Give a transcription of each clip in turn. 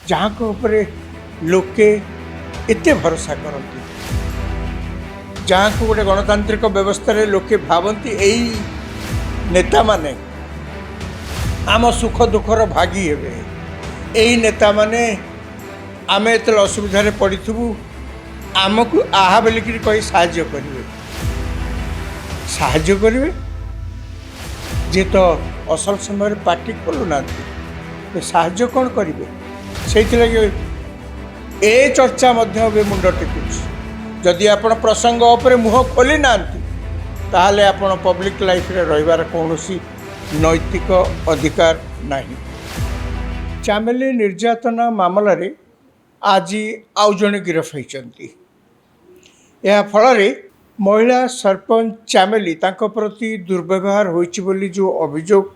जहाँ को ऊपर लोके एते भरोसा करती, जहाँ को गोटे गणतांत्रिक व्यवस्था रे लोके भावती यही नेता माने आम सुख दुखर भागी हे। यही नेता माने आम एत असुविधा पड़ू आमको आहा बोलिक कही साहाय्य करेंगे जे तो असल समय पार्टी खोलुना साहाय्य कौन करेंगे से ए चर्चा मुंड टेकुच। जदि आपण प्रसंग उपर मुह खोली ना ताहले आपण पब्लिक लाइफ रे रहिबार कौनसी नैतिक अधिकार नहीं। चामेली निर्यातना मामला रे आज आउ जणे गिरफ होइचंती। या फल महिला सरपंच चामेली तांको प्रति दुर्व्यवहार होइछि बोली जो अभियोग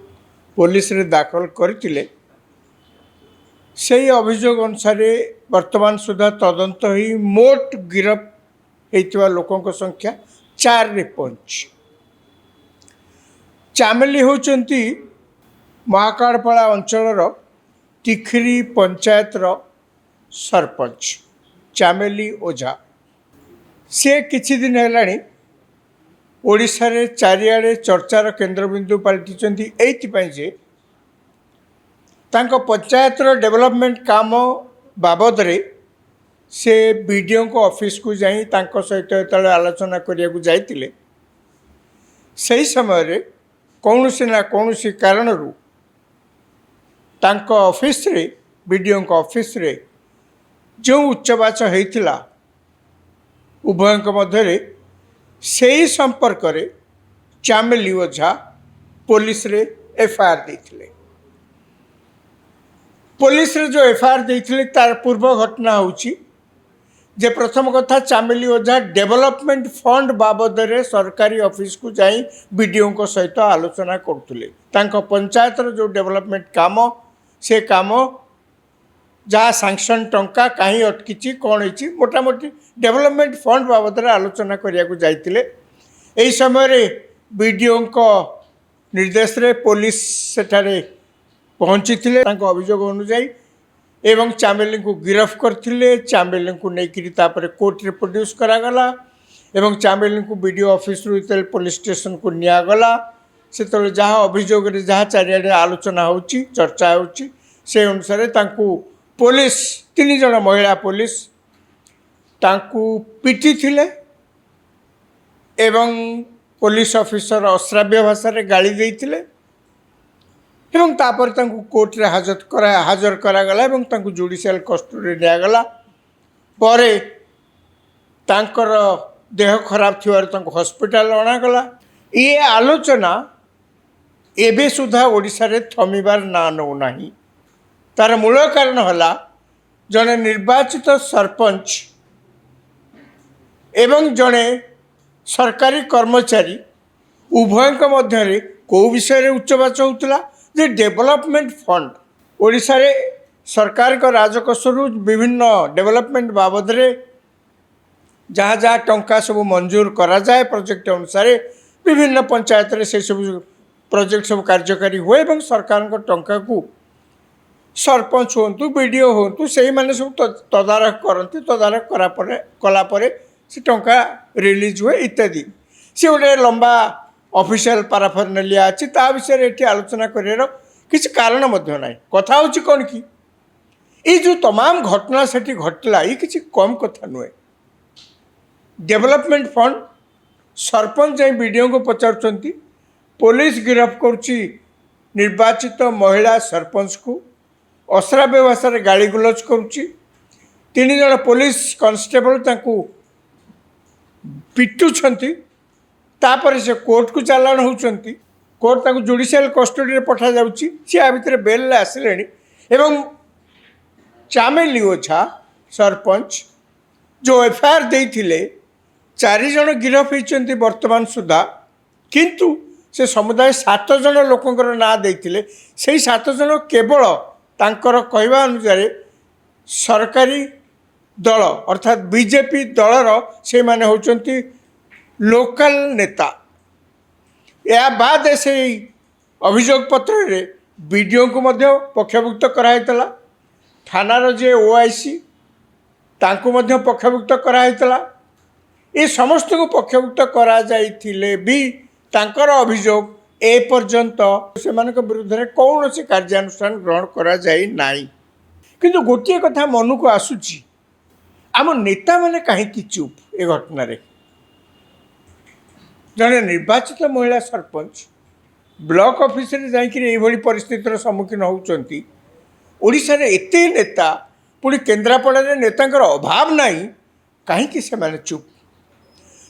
पुलिस रे दाखल करथिले से अभियोग अनुसार वर्तमान सुधा तदंत ही मोट गिरफ होइतिबा लोकंक संख्या 4 रे पहुंच। चामेली होचंती महाकाड़पाड़ा अंचलर तिखरी पंचायत रो सरपंच चामेली ओझा। से किछि दिन हेलाणी ओडिशा रे चारिआडे चर्चार केन्द्रबिंदु पलटिचंती एइथिपाई जे तांको पंचायत रो डेवलपमेंट काम बाबद रे से बीडीओ को ऑफिस को जाई तांको सहित तले आलोचना करिया को जाइतिले सही समय रे कौनसी ना कौनसी कारण रू तांको ऑफिस रे बीडीओ को ऑफिस रे जो उच्चवाच होइतिला उभयଙ୍କ ମଧ୍ୟରେ ସେହି ସମ୍ପର୍କରେ ଚାମେଲି ଓଝା ପୋଲିସରେ ଏଫଆଇଆର ଦେଇଥିଲେ। ପୋଲିସରେ जो एफआईआर ଦେଇଥିଲେ ତାର ପୂର୍ବ ଘଟଣା ହେଉଛି ଯେ ପ୍ରଥମ କଥା ଚାମେଲି ଓଝା ଡେଭଲପମେଣ୍ଟ ଫଣ୍ଡ ବାବଦରେ ସରକାରୀ ଅଫିସକୁ ଯାଇ ବିଡିଓଙ୍କ ସହିତ ଆଲୋଚନା କରୁଥିଲେ। ତାଙ୍କ ପଞ୍ଚାୟତର ଯେଉଁ ଡେଭଲପମେଣ୍ଟ କାମ ସେ କାମ जहाँ सांक्शन टंका कहीं अटकी कौन हो मोटामोटी डेवलपमेंट फंड बाबद आलोचना करने को जाइए। यही समय बीडीओ निर्देश रे पुलिस सेठारे पहुँची थे अभियोग अनुजाई एवं चामेली को गिरफ करते। चामेली को लेकिन कोर्ट रे प्रोड्यूस करागला एवं चामेली को बीडीओ ऑफिस रु पुलिस स्टेशन को निगला। से जहाँ अभियोग जहाँ चारिआडे आलोचना होची चर्चा होची से अनुसार पुलिस 3 जन महिला पुलिस तांकू पिटी थिले एवं पुलिस ऑफिसर अश्राव्य भाषा रे गाली देइथिले एवं तापर तांकू कोर्ट रे हाजर करागला एवं तांकू जुडिशियल कस्टडी नियागला। परे तांकर देह खराब थिवार तांकू हॉस्पिटल अणागला। ये आलोचना एबे सुधा ओडिशा रे थमिबार ना नौ नाही। तार मूल कारण है जड़े निर्वाचित सरपंच एवं जड़े सरकारी कर्मचारी उभय मध्य कौ विषय उच्चवाच होता जे डेवलपमेंट फंड ओडिशा रे सरकार का राजकोषर विभिन्न डेवलपमेंट बाबद रे जहाँ जहाँ टंका सब मंजूर करा जाए प्रोजेक्ट अनुसार विभिन्न पंचायत रे से सब प्रोजेक्ट सब कार्यकारी हुए एवं सरकार का टंका को सरपंच हूँ बीडीओ हूँ से मैंने सब तदारख करती। तदारख कलापर से टंका रिलीज हुए इत्यादि सी गोटे लंबा ऑफिशियल पाराफर्नालिया अच्छी ता विषय ये आलोचना कर किसी कारण ना कथा हूँ कौन कि ये जो तमाम घटना से घटला ये किसी कम कथा नुहे। डेवलपमेंट फंड सरपंच जाए बीडीओ को पचारुंट पुलिस गिरफ करुच्ची निर्वाचित महिला सरपंच को अश्राव्य भाषा गाली गुलज करुच्ची। 3 जन पुलिस कांस्टेबल तांकू पिटुछंती तापर से कोर्ट को चालाण होउछंती। कोर्ट तांकू जुडिशियल कस्टडी रे पठा जाउची से आ भितर बेल ले आसिलेनी एवं चामेली ओझा सरपंच जो एफआईआर देइथिले 4 जन गिरफ होइछंती वर्तमान सुधा किंतु से समुदाय 7 जन लोकंकर ना देइथिले सेही 7 जन केवल तांकर कहवा अनुसार सरकारी दल अर्थात बीजेपी दलर से माने होचंती लोकल नेता। या बाद से अभियोग पत्र रे बीडीओ को मध्य पक्षभुक्त कराइतला थानार जे ओआईसी तांकु मध्य पक्षभुक्त कराइतला ए समस्त को पक्षभुक्त करा जाइथिले भी तांकर अभियोग ए पर्यंत से विरुद्ध में कौन से कार्यानुष्ठान ग्रहण करा जाई नाही। किंतु गोटे कथा मन को आसुची आम नेता माने कहीं चुप ए घटना रे जड़े निर्वाचित महिला सरपंच ब्लॉक ऑफिस रे जाइए परिस्थितिर सम्मुखीन होउचंती। ओडिशा रे एते नेता पुणी केन्द्रापड़ा रे नेतांकर अभाव नाही कहीं से माने चुप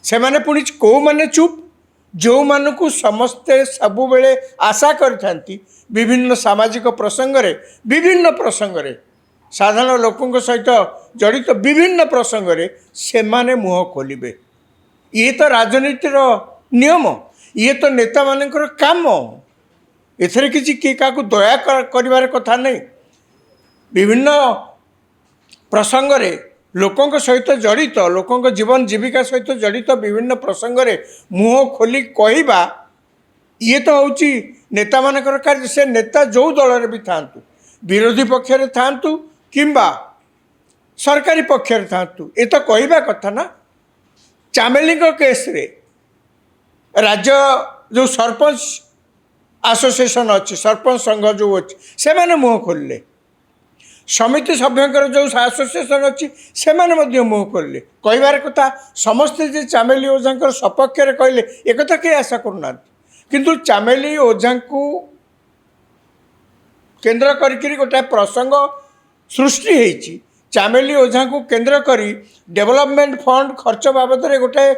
से माने पुणी को माने चुप जो मानकु समस्ते सबु बेले आशा करथांती विभिन्न सामाजिक प्रसंग रे साधारण लोकों सहित जड़ित विभिन्न प्रसंग रे से माने मुह खोलिबे। ये तो राजनीतिर नियम ये तो नेता मानकर काम एथरे किसी किए क्या दया करिवार कथा नहीं। विभिन्न प्रसंग रे लोकों सहित जड़ित लोकों जीवन जीविका सहित जड़ित विभिन्न प्रसंग रे मुह खोली कहवा ये तो हूँ नेता मानकर कार्य। से नेता जो दल रे भी थांतु विरोधी पक्ष रे थांतु किंबा सरकारी पक्ष रे थांतु ये तो कहवा कथा ना। चामेली केस रे राज्य जो सरपंच एसोसिएशन अच्छी सरपंच संघ जो अच्छी से माने मुँह खोलिले समिति सभ्यंकर जो एसोसिएशन अच्छी से माने मुँह खोलिले कहबार कथा समस्ते जे चामेली ओझा सपक्ष रे कहले एक कथा के आशा करूना। किंतु चामेली ओझा को केंद्र करी गोटे प्रसंग सृष्टि होती चामेली ओझा को केंद्र करी डेवलपमेंट फंड खर्च बाबद रे गोटे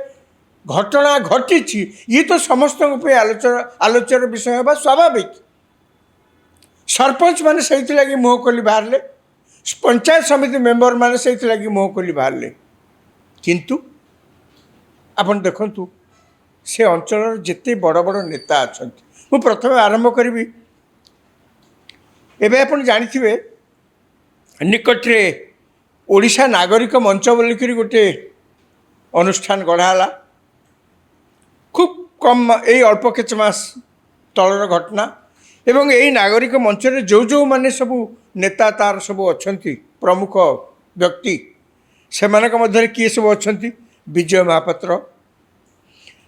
घटना घटी ये तो समस्त आलोचर विषय होगा स्वाभाविक। सरपंच माने से लगी मुँह खोली बाहर पंचायत समिति मेंबर माने से लगी मुँह खोली बाहर किंतु आपन देखंतु से अंचल जिते बड़ बड़ नेता अच्छा मु प्रथम आरंभ करी एवं आप जानी निकटरे ओडिशा नागरिक मंच बोलिक गोटे अनुष्ठान गढ़ाला खूब कम यही अल्प किछ मास तलर घटना एवं यही नागरिक मंच रे जो माने सबू नेता तार सब अच्छा प्रमुख व्यक्ति से मध्य किए सब अच्छा विजय महापात्र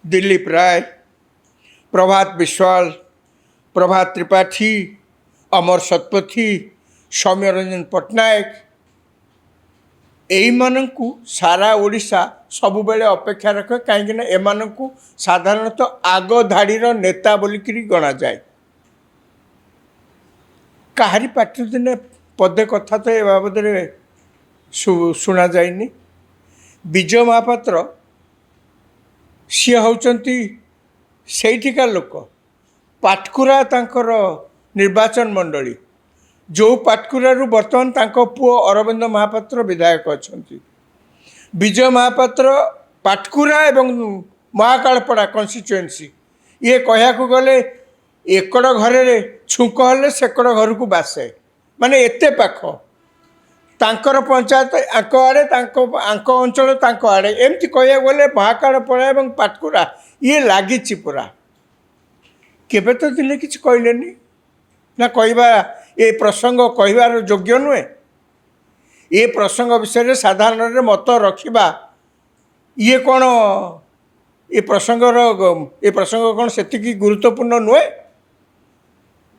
दिलीप राय प्रभात विश्वाल प्रभात त्रिपाठी अमर शतपथी सौम्य रंजन पट्टनायक एमानंकु सारा ओडिशा सबु बेले अपेक्षा रखे कहीं एमानंकु साधारणतः आग धाड़ीर नेता बोलिकी गणा जाए। काहारी पार्टी दिने पदे कथा तो ए बाबद शुणा जाइनी। विजय महापात्र सी होउचंती सेठिका लोक पाटकुरा तांकर निर्वाचन मंडली जो पाटकुरा बर्तमान तांको पुओ अरविंद महापात्र विधायक अच्छा। विजय महापात्र पाटकुरा एवं महाकालपड़ा कन्स्टिट्युएंसी ये कहया को गले एकड़ घरे छुंक हेले सेकड़ घर को बासे माने एते पाख तांकर पंचायत आंक आड़े आंक अंचल तांक आड़े एमती कहया गले महाकालपड़ा एवं पाटकुरा ये लागिची पूरा केबे तो दिने किछ कहलेनी ना कहवा ये प्रसंग कहबार योग्य नुहे। ये प्रसंग विषय साधारण मत रखा ये कौन ये प्रसंग कौन से गुरुत्वपूर्ण नुहे।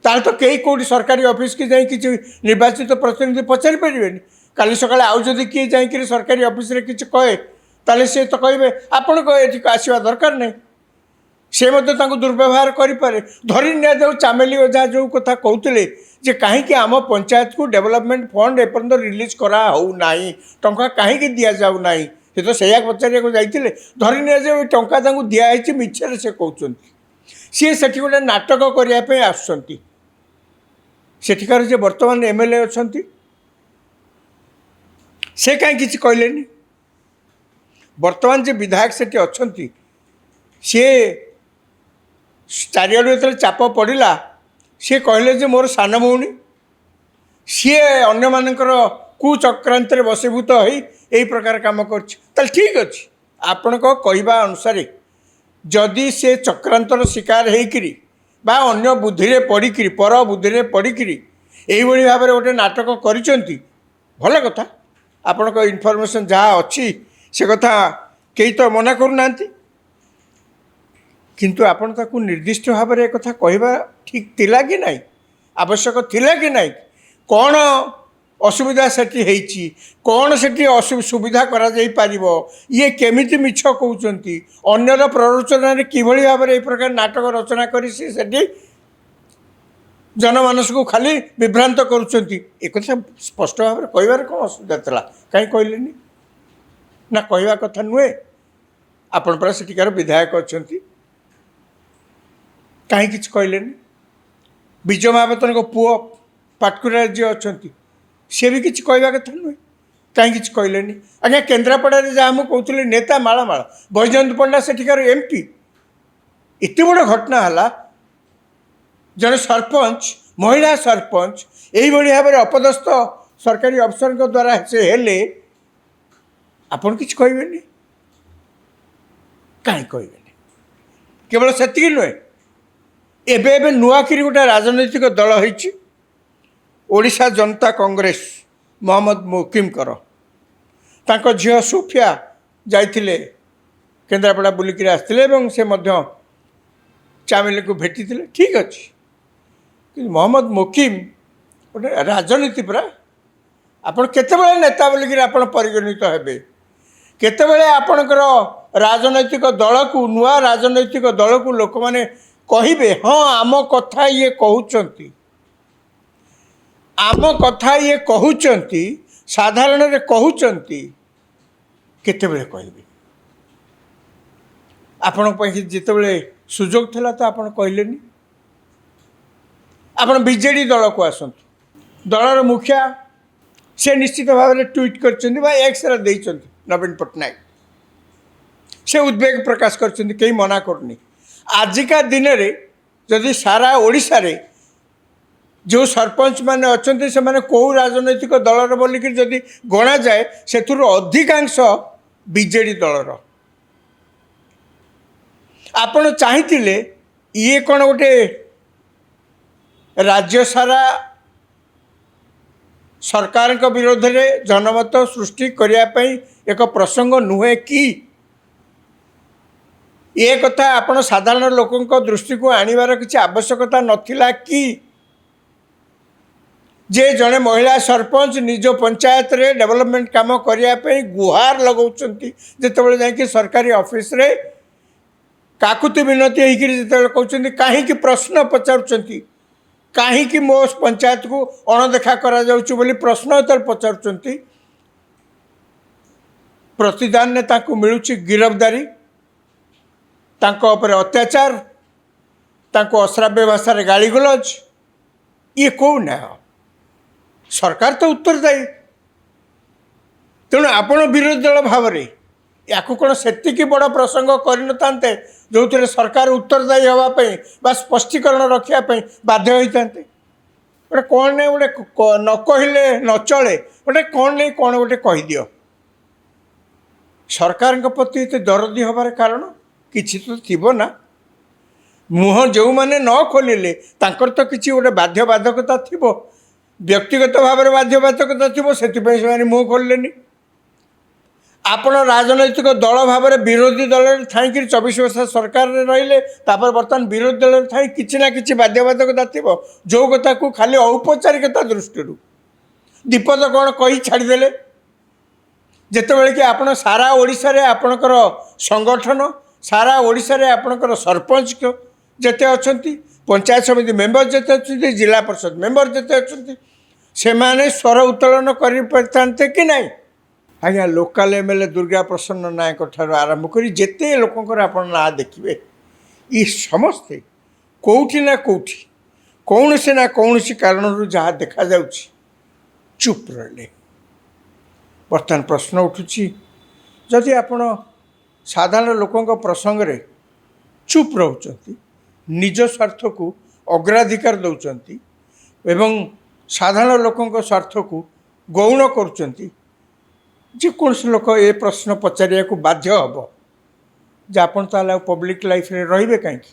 ताल तो कई कौटी सरकारी ऑफिस की जाई किसी निर्वाचित प्रतिनिधि पचारि पारे काली सकाଳେ आउ जदि किए जाइए सरकारी ऑफिस रे किसी कहे ताले से तो कहे आपण को ये आसवा दरकार नहीं से दुर्व्यवहार करें धरी नि जाऊ चामेली ओझा जो कथा कहते जे कहीं आम पंचायत को डेवलपमेंट फंड एपर्यंत रिलीज करा हो नाही टंका कहीं दि जाऊ नाही से तो सैया पचार जाते धरी नि जाऊ टंका दिखाई मिछरे से कहते सी से गोटे नाटक करने आसुँच सेठिकार जे वर्तमान एमएलए अच्छा से कहीं किसी कहलेनी वर्तमान जे विधायक से अच्छा सी चारिआडू जो चाप पड़ा सी कहले जे मोर सान भौणी सी अन्य मानकर कुचक्रांत बसीभूत हो यही प्रकार काम कर ठीक अच्छे आपण कहवा अनुसार जदि से चक्रांतर शिकार होकरी बा अन्य बुद्धि पड़ी पर बुद्धि पड़ी यही भाव में गोटे नाटक करिसेंती ଭଲ କଥା। ଆପଣଙ୍କ ଇନଫର୍ମେସନ୍ ଯାହା ଅଛି ସେ କଥା କେହି ତ ମନା କରୁନାହାନ୍ତି, କିନ୍ତୁ ଆପଣ ତାକୁ ନିର୍ଦ୍ଦିଷ୍ଟ ଭାବରେ କଥା କହିବା ଠିକ୍ ଥିଲା କି ନାହିଁ, ଆବଶ୍ୟକ ଥିଲା କି ନାହିଁ, କ'ଣ ଅସୁବିଧା ସେଠି ହେଇଛି, କ'ଣ ସେଠି ସୁବିଧା କରାଯାଇପାରିବ, ଇଏ କେମିତି ମିଛ କହୁଛନ୍ତି, ଅନ୍ୟର ପ୍ରରୋଚନାରେ କିଭଳି ଭାବରେ ଏହି ପ୍ରକାର ନାଟକ ରଚନା କରି ସେଠି ଜନମାନସକୁ ଖାଲି ବିଭ୍ରାନ୍ତ କରୁଛନ୍ତି, ଏକଥା ସ୍ପଷ୍ଟ ଭାବରେ କହିବାରେ କ'ଣ ଅସୁବିଧା ଥିଲା? କାହିଁ କହିଲେନି? ନା କହିବା କଥା ନୁହେଁ? ଆପଣ ପରା ସେଠିକାର ବିଧାୟକ ଅଛନ୍ତି, କାହିଁ କିଛି କହିଲେନି? ବିଜୟ ମହାପାତ୍ରଙ୍କ ପୁଅ ପାଟକୁରାରେ ଯିଏ ଅଛନ୍ତି ସେ ବି କିଛି କହିବା କଥା ନୁହେଁ, କାହିଁ କିଛି କହିଲେନି? ଆଜ୍ଞା କେନ୍ଦ୍ରାପଡ଼ାରେ ଯାହା ମୁଁ କହୁଥିଲି ନେତା ମାଳମାଳ, ବୈଜୟନ୍ତ ପଣ୍ଡା ସେଠିକାର MP, ଏତେ ବଡ଼ ଘଟଣା ହେଲା, ଜଣେ ସରପଞ୍ଚ, ମହିଳା ସରପଞ୍ଚ ଏଇଭଳି ଭାବରେ ଅପଦସ୍ଥ ସରକାରୀ ଅଫିସରଙ୍କ ଦ୍ୱାରା ସେ ହେଲେ, ଆପଣ କିଛି କହିବେନି? କାହିଁ କହିବେନି? କେବଳ ସେତିକି ନୁହେଁ, ଏବେ ଏବେ ନୂଆକିରି ଗୋଟେ ରାଜନୈତିକ ଦଳ ହେଇଛି, ଓଡ଼ିଶା ଜନତା କଂଗ୍ରେସ, ମହମ୍ମଦ ମୋକିମଙ୍କର, ତାଙ୍କ ଝିଅ ସୁଫିଆ ଯାଇଥିଲେ କେନ୍ଦ୍ରାପଡ଼ା ବୁଲିକିରି ଆସିଥିଲେ ଏବଂ ସେ ମଧ୍ୟ ଚାମିଲୀକୁ ଭେଟିଥିଲେ, ଠିକ୍ ଅଛି, କିନ୍ତୁ ମହମ୍ମଦ ମୋକିମ ଗୋଟେ ରାଜନୀତି ପରା। ଆପଣ କେତେବେଳେ ନେତା ବୋଲିକିରି ଆପଣ ପରିଗଣିତ ହେବେ? କେତେବେଳେ ଆପଣଙ୍କର ରାଜନୈତିକ ଦଳକୁ, ନୂଆ ରାଜନୈତିକ ଦଳକୁ ଲୋକମାନେ କହିବେ ହଁ ଆମ କଥା ଇଏ କହୁଛନ୍ତି, ଆମ କଥା ଇଏ କହୁଛନ୍ତି, ସାଧାରଣରେ କହୁଛନ୍ତି, କେତେବେଳେ କହିବେ? ଆପଣଙ୍କ ପାଇଁ ଯେତେବେଳେ ସୁଯୋଗ ଥିଲା ତ ଆପଣ କହିଲେନି। ଆପଣ ବିଜେଡ଼ି ଦଳକୁ ଆସନ୍ତୁ, ଦଳର ମୁଖିଆ ସେ ନିଶ୍ଚିତ ଭାବରେ ଟ୍ୱିଟ୍ କରିଛନ୍ତି ବା ଏକ୍ସରେ ଦେଇଛନ୍ତି, ନବୀନ ପଟ୍ଟନାୟକ ସେ ଉଦ୍ବେଗ ପ୍ରକାଶ କରିଛନ୍ତି, କେହି ମନା କରୁନି। ଆଜିକା ଦିନରେ ଯଦି ସାରା ଓଡ଼ିଶାରେ ଯେଉଁ ସରପଞ୍ଚ ମାନେ ଅଛନ୍ତି ସେମାନେ କେଉଁ ରାଜନୈତିକ ଦଳର ବୋଲିକି ଯଦି ଗଣାଯାଏ, ସେଥିରୁ ଅଧିକାଂଶ ବିଜେଡ଼ି ଦଳର। ଆପଣ ଚାହିଁଥିଲେ ଇଏ କ'ଣ ଗୋଟେ ରାଜ୍ୟ ସାରା ସରକାରଙ୍କ ବିରୋଧରେ ଜନମତ ସୃଷ୍ଟି କରିବା ପାଇଁ ଏକ ପ୍ରସଙ୍ଗ ନୁହେଁ କି? ଏ କଥା ଆପଣ ସାଧାରଣ ଲୋକଙ୍କ ଦୃଷ୍ଟିକୁ ଆଣିବାର କିଛି ଆବଶ୍ୟକତା ନଥିଲା କି? ଯେ ଜଣେ ମହିଳା ସରପଞ୍ଚ ନିଜ ପଞ୍ଚାୟତରେ ଡେଭଲପମେଣ୍ଟ କାମ କରିବା ପାଇଁ ଗୁହାର ଲଗାଉଛନ୍ତି, ଯେତେବେଳେ ଯାଇକି ସରକାରୀ ଅଫିସରେ କାକୁତି ବିନତି ହେଇକିରି ଯେତେବେଳେ କହୁଛନ୍ତି, କାହିଁକି ପ୍ରଶ୍ନ ପଚାରୁଛନ୍ତି, କାହିଁକି ମୋ ପଞ୍ଚାୟତକୁ ଅଣଦେଖା କରାଯାଉଛି ବୋଲି ପ୍ରଶ୍ନ ଯେତେବେଳେ ପଚାରୁଛନ୍ତି, ପ୍ରତିଦାନରେ ତାଙ୍କୁ ମିଳୁଛି ଗିରଫଦାରୀ, ତାଙ୍କ ଉପରେ ଅତ୍ୟାଚାର, ତାଙ୍କୁ ଅଶ୍ରାବ୍ୟ ଭାଷାରେ ଗାଳିଗୁଲଜ, ଇଏ କେଉଁ ନ୍ୟାୟ? ସରକାର ତ ଉତ୍ତରଦାୟୀ। ତେଣୁ ଆପଣ ବିରୋଧୀ ଦଳ ଭାବରେ ୟାକୁ କ'ଣ ସେତିକି ବଡ଼ ପ୍ରସଙ୍ଗ କରିନଥାନ୍ତେ ଯେଉଁଥିରେ ସରକାର ଉତ୍ତରଦାୟୀ ହେବା ପାଇଁ ବା ସ୍ପଷ୍ଟୀକରଣ ରଖିବା ପାଇଁ ବାଧ୍ୟ ହୋଇଥାନ୍ତେ? ଗୋଟେ କ'ଣ ନେଇ ଗୋଟେ ନ କହିଲେ ନ ଚଳେ, ଗୋଟେ କ'ଣ ନେଇ କ'ଣ ଗୋଟେ କହିଦିଅ। ସରକାରଙ୍କ ପ୍ରତି ଏତେ ଦରଦୀ ହେବାର କାରଣ କିଛି ତ ଥିବ ନା? ମୁହଁ ଯେଉଁମାନେ ନ ଖୋଲିଲେ ତାଙ୍କର ତ କିଛି ଗୋଟେ ବାଧ୍ୟବାଧକତା ଥିବ, ବ୍ୟକ୍ତିଗତ ଭାବରେ ବାଧ୍ୟବାଧକତା ଥିବ, ସେଥିପାଇଁ ସେମାନେ ମୁହଁ ଖୋଲିଲେନି। ଆପଣ ରାଜନୈତିକ ଦଳ ଭାବରେ ବିରୋଧୀ ଦଳରେ ଥାଇକିରି 24 ବର୍ଷ ସରକାରରେ ରହିଲେ, ତାପରେ ବର୍ତ୍ତମାନ ବିରୋଧୀ ଦଳରେ ଥାଇ କିଛି ନା କିଛି ବାଧ୍ୟବାଧକତା ଥିବ, ଯେଉଁ କଥାକୁ ଖାଲି ଔପଚାରିକତା ଦୃଷ୍ଟିରୁ ଦୀପଦ କ'ଣ କହି ଛାଡ଼ିଦେଲେ, ଯେତେବେଳେ କି ଆପଣ ସାରା ଓଡ଼ିଶାରେ ଆପଣଙ୍କର ସଂଗଠନ, ସାରା ଓଡ଼ିଶାରେ ଆପଣଙ୍କର ସରପଞ୍ଚ ଯେତେ ଅଛନ୍ତି, ପଞ୍ଚାୟତ ସମିତି ମେମ୍ବର ଯେତେ ଅଛନ୍ତି, ଜିଲ୍ଲା ପରିଷଦ ମେମ୍ବର ଯେତେ ଅଛନ୍ତି, ସେମାନେ ସ୍ୱର ଉତ୍ତୋଳନ କରିପାରିଥାନ୍ତେ କି ନାହିଁ? ଆଜ୍ଞା ଲୋକାଲ MLA ଦୁର୍ଗା ପ୍ରସନ୍ନ ନାୟକ ଠାରୁ ଆରମ୍ଭ କରି ଯେତେ ଲୋକଙ୍କର ଆପଣ ନାଁ ଦେଖିବେ, ଏ ସମସ୍ତେ କେଉଁଠି ନା କେଉଁଠି କୌଣସି ନା କୌଣସି କାରଣରୁ ଯାହା ଦେଖାଯାଉଛି ଚୁପ୍ ରହିଲେ। ବର୍ତ୍ତମାନ ପ୍ରଶ୍ନ ଉଠୁଛି, ଯଦି ଆପଣ ସାଧାରଣ ଲୋକଙ୍କ ପ୍ରସଙ୍ଗରେ ଚୁପ୍ ରହୁଛନ୍ତି, ନିଜ ସ୍ୱାର୍ଥକୁ ଅଗ୍ରାଧିକାର ଦେଉଛନ୍ତି ଏବଂ ସାଧାରଣ ଲୋକଙ୍କ ସ୍ୱାର୍ଥକୁ ଗୌଣ କରୁଛନ୍ତି, ଯେକୌଣସି ଲୋକ ଏ ପ୍ରଶ୍ନ ପଚାରିବାକୁ ବାଧ୍ୟ ହେବ ଯେ ଆପଣ ତାହେଲେ ଆଉ ପବ୍ଲିକ୍ ଲାଇଫ୍ରେ ରହିବେ କାହିଁକି?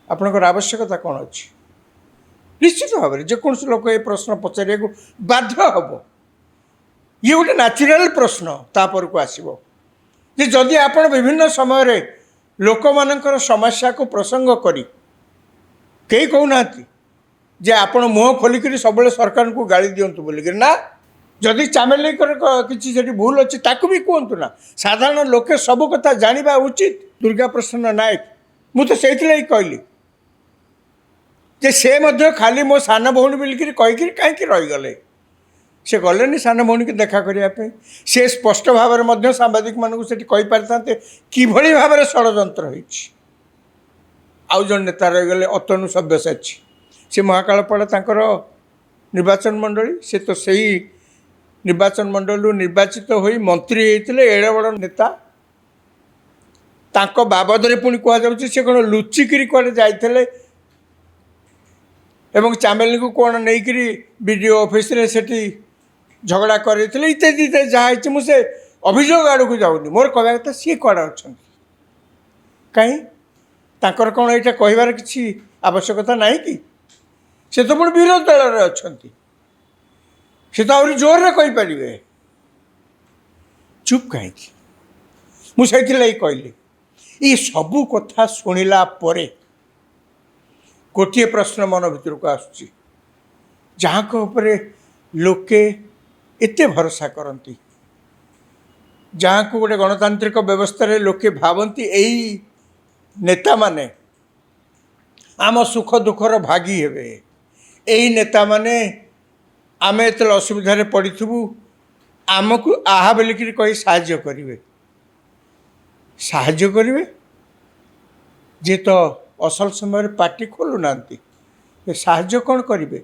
ଆପଣଙ୍କର ଆବଶ୍ୟକତା କ'ଣ ଅଛି? ନିଶ୍ଚିତ ଭାବରେ ଯେକୌଣସି ଲୋକ ଏ ପ୍ରଶ୍ନ ପଚାରିବାକୁ ବାଧ୍ୟ ହେବ ये गोटे न्याचुराल प्रश्न तापर को आसब जे जदि आपण विभिन्न समय लोक मानकर समस्या को प्रसंग करी कई कहूना जे आपण मुह खोलिक सब सरकार को गाड़ी दिंतु बोलिक ना जदि चामेली किसी भूल अच्छी ताकू भी कहतु ना साधारण लोके सब कथा जाना उचित। दुर्गा प्रसन्न नायक मुझे से कहली जे से मध्य खाली मो सान भौणी बोलिक कहीकि कहीं रहीगले से गले सान भौणी की देखा करने से स्पष्ट भाव में सांबादिक मानक से पारे कि भाव में षड्यंत्र आउ जन नेता रहीगले अतनु सब्यसाची से महाकालपड़ा तांकर निर्वाचन मंडली से तो सही निर्वाचन मंडल निर्वाचित हो मंत्री होते एड़े बड़ नेता तांको बाबद पुणी कहुच्छे से कौन लुचिकी कड़े जाते एवं चामेली को कौन नहीं बीडीओ ऑफिस रे सेठी झगड़ा करते इत्यादि इत्यादि जहाँ मुझे अभियोग आड़ को जाऊनी मोर कहवा कथा सी कड़े अच्छा कहीं तांकर कौन यहाँ कहबार किसी आवश्यकता नहीं कि से तो पुणी विरोध दल अच्छा से तो आहरी जोर कहीपर चुप कहीं मुझे कहली ये सबू कथा शुणिला परे गोटे प्रश्न मन भीतर को आसुची जहाँ उपरे लोके एते भरोसा करती जहाँ को गोटे गणतांत्रिक व्यवस्था रे लोके भावती यही नेता माने आम सुख दुखर भागी हेबे यही नेता माने आम एत असुविधा पड़ू आमको आहा बोलिक कही साहाय्य करेंगे साहाय्य करेंगे जे तो असल समय पार्टी खोलु ना साहाय्य कौन करेंगे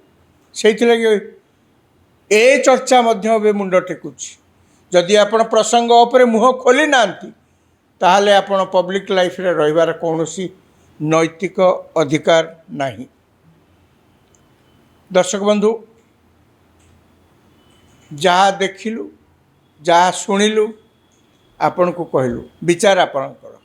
से ए चर्चा मध्य मुंड टेकुची जदि आपण प्रसंग उपरे मुह खोली ना ताहले आपण पब्लिक लाइफ रे रहिबार कौनसी नैतिक अधिकार नहीं। दर्शक बंधु जहाँ देखिलु जहाँ शुणिलु आपण को कहलु विचार आपणकर